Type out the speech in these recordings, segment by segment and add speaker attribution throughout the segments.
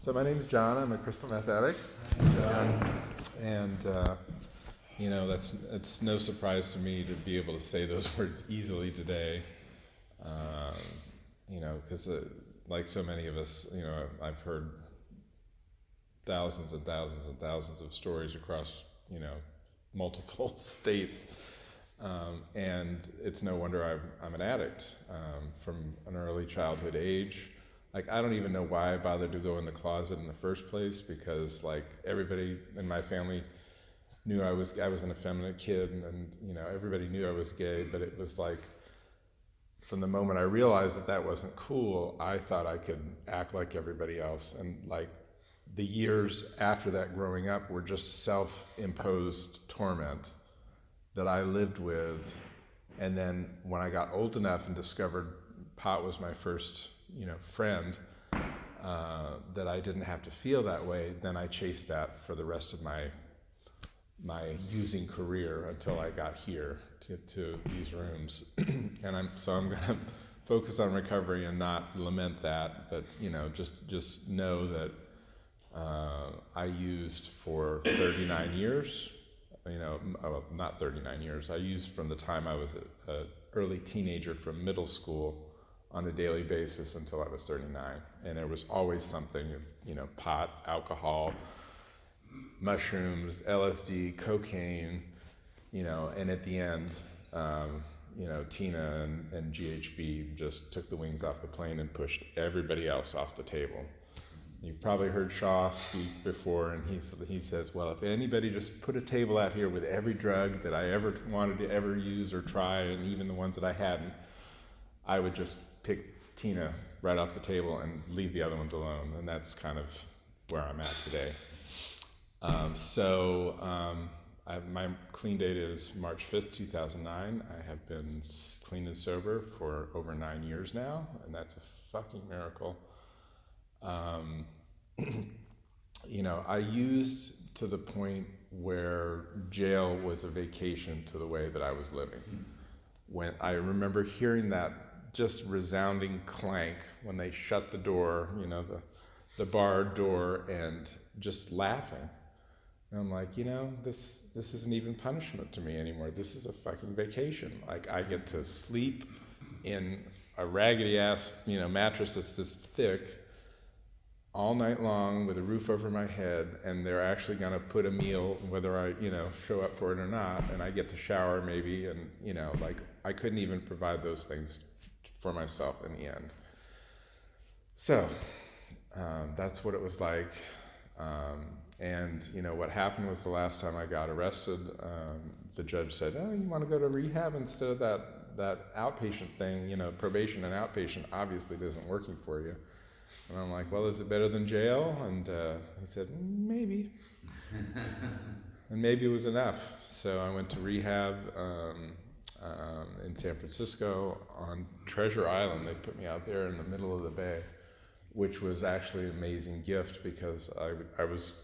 Speaker 1: So my name is John. I'm a crystal meth addict, and it's no surprise to me to be able to say those words easily today. Because like so many of us, I've heard thousands and thousands and thousands of stories across multiple states, and it's no wonder I'm an addict from an early childhood age. Like, I don't even know why I bothered to go in the closet in the first place, because like everybody in my family knew I was an effeminate kid, and everybody knew I was gay. But it was like, from the moment I realized that wasn't cool, I thought I could act like everybody else. And like the years after that growing up were just self-imposed torment that I lived with. And then when I got old enough and discovered pot was my first friend, that I didn't have to feel that way, then I chased that for the rest of my using career until I got here to these rooms. And I'm gonna focus on recovery and not lament that, but just know that I used for 39 years, not 39 years, I used from the time I was an early teenager from middle school on a daily basis until I was 39. And there was always something, pot, alcohol, mushrooms, LSD, cocaine, and at the end, Tina and GHB just took the wings off the plane and pushed everybody else off the table. You've probably heard Shaw speak before, and he says, well, if anybody just put a table out here with every drug that I ever wanted to ever use or try, and even the ones that I hadn't, I would just pick Tina right off the table and leave the other ones alone. And that's kind of where I'm at today. My clean date is March 5th, 2009. I have been clean and sober for over 9 years now, and that's a fucking miracle. I used to the point where jail was a vacation to the way that I was living. When I remember hearing that just resounding clank when they shut the door, the barred door, and just laughing. And I'm like, this isn't even punishment to me anymore. This is a fucking vacation. Like, I get to sleep in a raggedy ass, mattress that's this thick all night long with a roof over my head, and they're actually gonna put a meal, whether I, show up for it or not, and I get to shower maybe, and, I couldn't even provide those things for myself in the end. So, that's what it was like. And what happened was, the last time I got arrested, the judge said, oh, you want to go to rehab instead of that outpatient thing, probation and outpatient obviously isn't working for you. And I'm like, well, is it better than jail? And he said, maybe. And maybe it was enough. So I went to rehab in San Francisco on Treasure Island. They put me out there in the middle of the bay, which was actually an amazing gift, because I was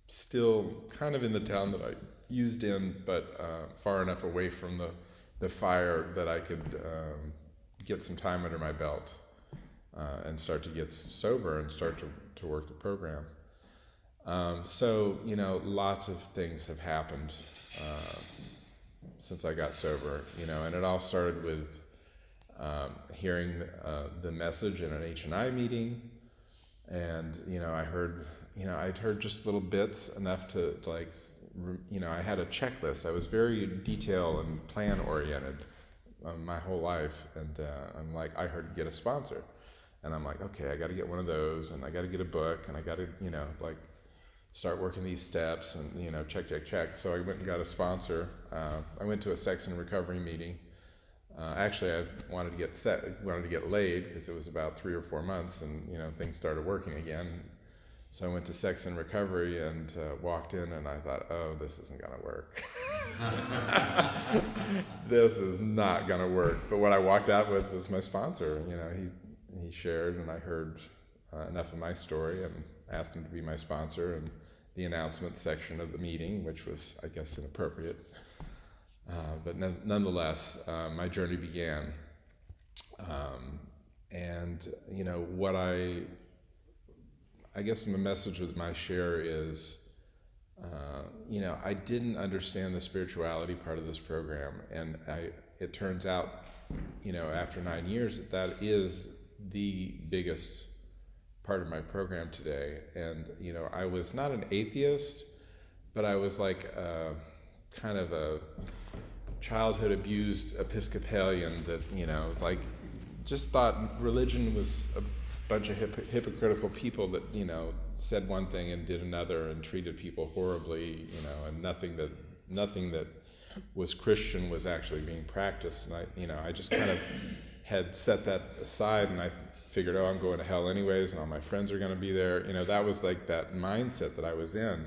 Speaker 1: still kind of in the town that I used in, but far enough away from the fire that I could get some time under my belt and start to get sober and start to work the program. Lots of things have happened since I got sober, and it all started with hearing the message in an H&I meeting. And, I'd heard just little bits, enough to I had a checklist. I was very detail and plan oriented my whole life. And I'm like, I heard get a sponsor. And I'm like, okay, I got to get one of those, and I got to get a book, and I got to, start working these steps, and, check. So I went and got a sponsor. I went to a sex and recovery meeting. Actually, I wanted to get laid, because it was about 3 or 4 months, and, things started working again. So I went to sex and recovery and walked in, and I thought, oh, this isn't gonna work. This is not gonna work. But what I walked out with was my sponsor. He shared, and I heard enough of my story and asked him to be my sponsor in the announcement section of the meeting, which was, I guess, inappropriate. But nonetheless, my journey began. And what I I guess the message with my share is, I didn't understand the spirituality part of this program, and it turns out, after 9 years, that is the biggest part of my program today. And, I was not an atheist, but I was like kind of a childhood abused Episcopalian that, just thought religion was a bunch of hypocritical people that, said one thing and did another and treated people horribly, and nothing that was Christian was actually being practiced. And I just kind of had set that aside, and I figured, I'm going to hell anyways, and all my friends are going to be there. That was like that mindset that I was in.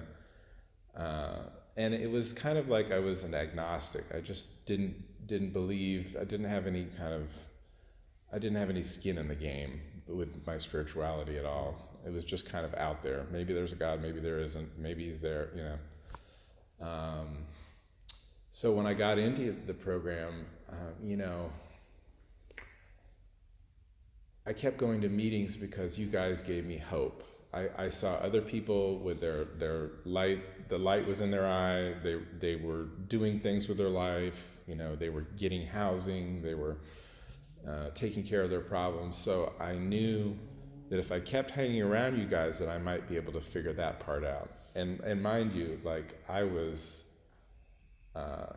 Speaker 1: And it was kind of like I was an agnostic. I just didn't believe, I didn't have any skin in the game with my spirituality at all. It was just kind of out there. Maybe there's a God, maybe there isn't, maybe he's there, So when I got into the program, I kept going to meetings because you guys gave me hope. I saw other people with their light, the light was in their eye, they were doing things with their life, they were getting housing, they were taking care of their problems. So I knew that if I kept hanging around you guys, that I might be able to figure that part out. And mind you, I was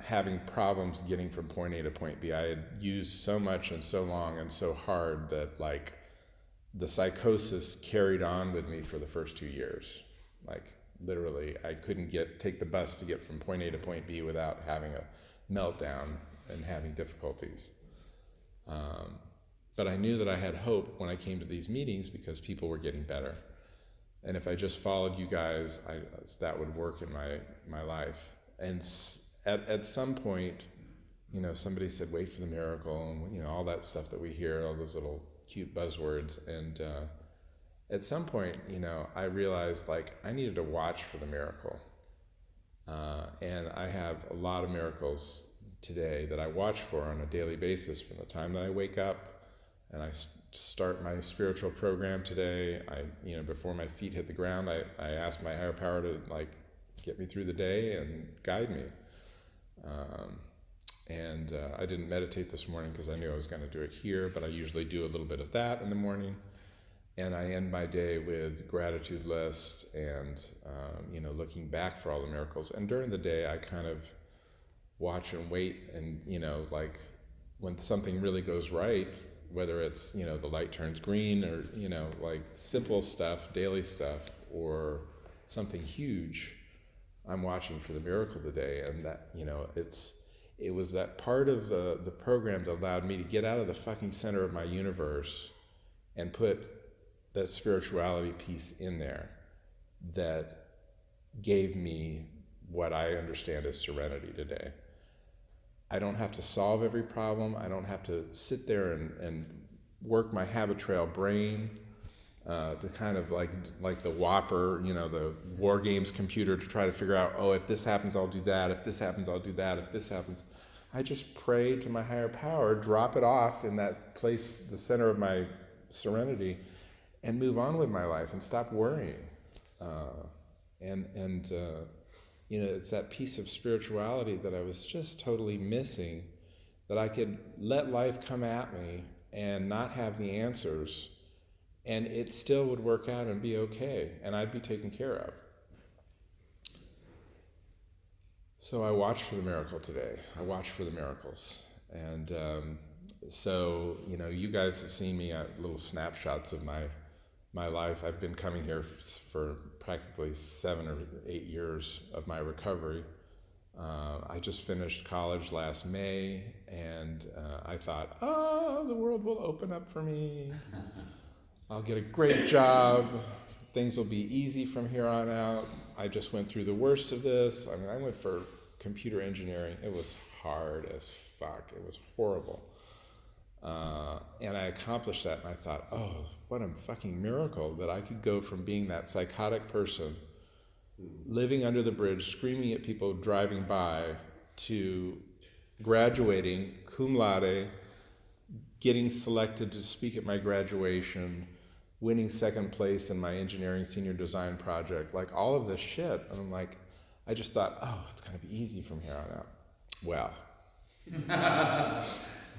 Speaker 1: having problems getting from point A to point B. I had used so much and so long and so hard that the psychosis carried on with me for the first 2 years. Literally, I couldn't take the bus to get from point A to point B without having a meltdown and having difficulties. But I knew that I had hope when I came to these meetings because people were getting better. And if I just followed you guys, that would work in my life. And at some point, somebody said, wait for the miracle, and all that stuff that we hear, all those little cute buzzwords. And at some point, I realized I needed to watch for the miracle. And I have a lot of miracles today that I watch for on a daily basis from the time that I wake up and I start my spiritual program today. Before my feet hit the ground, I ask my higher power to get me through the day and guide me. I didn't meditate this morning because I knew I was going to do it here, but I usually do a little bit of that in the morning. And I end my day with gratitude list and, looking back for all the miracles. And during the day, I kind of watch and wait and, when something really goes right, whether it's, the light turns green or, simple stuff, daily stuff, or something huge, I'm watching for the miracle today. And that, it was that part of the program that allowed me to get out of the fucking center of my universe and put that spirituality piece in there that gave me what I understand as serenity today. I don't have to solve every problem. I don't have to sit there and work my habit trail brain to kind of like the Whopper, the War Games computer, to try to figure out, if this happens, I'll do that. If this happens, I'll do that. If this happens, I just pray to my higher power, drop it off in that place, the center of my serenity, and move on with my life and stop worrying. It's that piece of spirituality that I was just totally missing, that I could let life come at me and not have the answers, and it still would work out and be okay, and I'd be taken care of. So I watch for the miracle today. I watch for the miracles. And you guys have seen me at little snapshots of my life. I've been coming here for practically 7 or 8 years of my recovery. I just finished college last May, and I thought, the world will open up for me. I'll get a great job. Things will be easy from here on out. I just went through the worst of this. I went for computer engineering. It was hard as fuck. It was horrible. And I accomplished that, and I thought, what a fucking miracle that I could go from being that psychotic person, living under the bridge, screaming at people driving by, to graduating cum laude, getting selected to speak at my graduation, winning second place in my engineering senior design project, like all of this shit. And I'm like, I just thought, oh, it's gonna be easy from here on out. Well,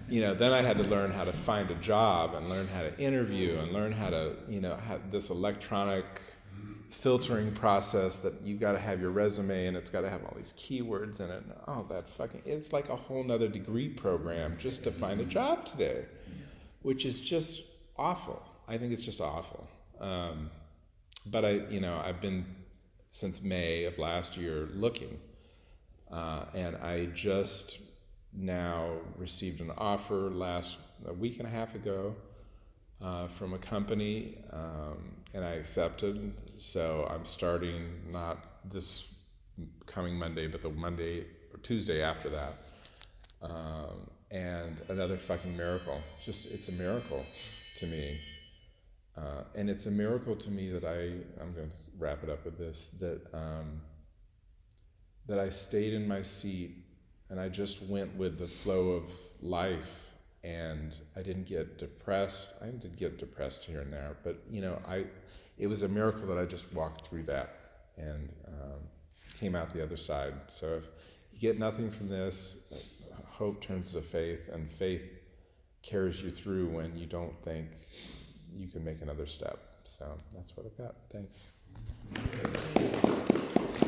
Speaker 1: then I had to learn how to find a job and learn how to interview and learn how to, have this electronic filtering process that you got to have your resume and it's got to have all these keywords in it. And it's like a whole nother degree program just to find a job today, which is just awful. I think it's just awful. But I've been since May of last year looking, and I just now received an offer a week and a half ago from a company, and I accepted. So I'm starting not this coming Monday, but the Monday or Tuesday after that. And another fucking miracle. It's a miracle to me. And it's a miracle to me that I'm going to wrap it up with this, that I stayed in my seat and I just went with the flow of life, and I didn't get depressed. I did get depressed here and there, but it was a miracle that I just walked through that and came out the other side. So if you get nothing from this, hope turns to faith, and faith carries you through when you don't think you can make another step. So that's what I've got. Thanks.